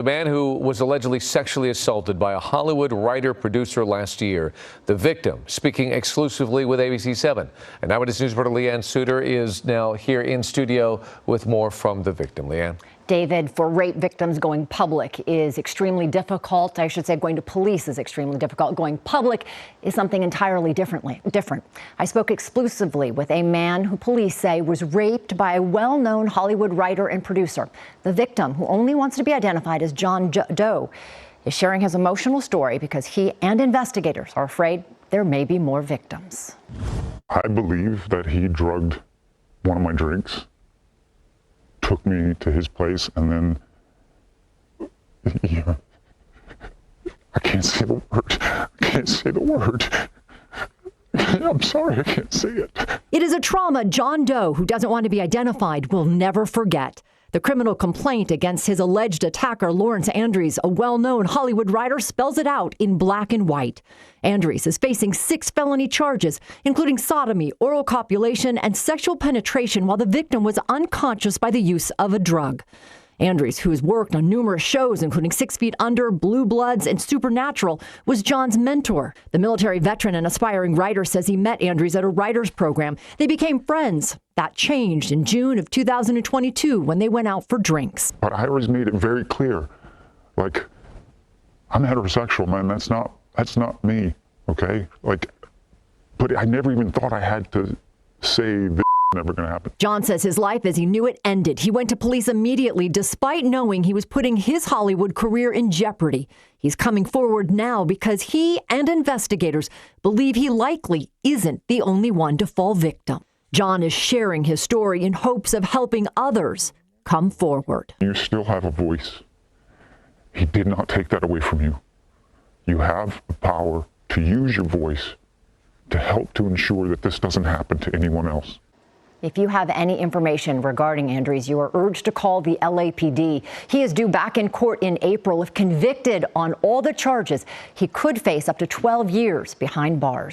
The man who was allegedly sexually assaulted by a Hollywood writer-producer last year. The victim speaking exclusively with ABC7. And Eyewitness News reporter Leanne Suter is now here in studio with more from the victim. Leanne. David, for rape victims, going public is extremely difficult. I should say going to police is extremely difficult. Going public is something entirely different. I spoke exclusively with a man who police say was raped by a well-known Hollywood writer and producer. The victim, who only wants to be identified as John Doe, is sharing his emotional story because he and investigators are afraid there may be more victims. I believe that he drugged one of my drinks, took me to his place, and then, yeah, I can't say the word. I can't say the word. I'm sorry, I can't say it. It is a trauma John Doe, who doesn't want to be identified, will never forget. The criminal complaint against his alleged attacker, Laurence Andries, a well-known Hollywood writer, spells it out in black and white. Andries is facing 6 felony charges, including sodomy, oral copulation, and sexual penetration while the victim was unconscious by the use of a drug. Andries, who has worked on numerous shows, including 6 Feet Under, Blue Bloods, and Supernatural, was John's mentor. The military veteran and aspiring writer says he met Andries at a writer's program. They became friends. That changed in June of 2022 when they went out for drinks. But I always made it very clear, like, I'm heterosexual, man. That's not me, okay? Like, but I never even thought I had to say this. Never going to happen. John says his life as he knew it ended. He went to police immediately, despite knowing he was putting his Hollywood career in jeopardy. He's coming forward now because he and investigators believe he likely isn't the only one to fall victim. John is sharing his story in hopes of helping others come forward. You still have a voice. He did not take that away from you. You have the power to use your voice to help to ensure that this doesn't happen to anyone else. If you have any information regarding Andries, you are urged to call the LAPD. He is due back in court in April. If convicted on all the charges, he could face up to 12 years behind bars.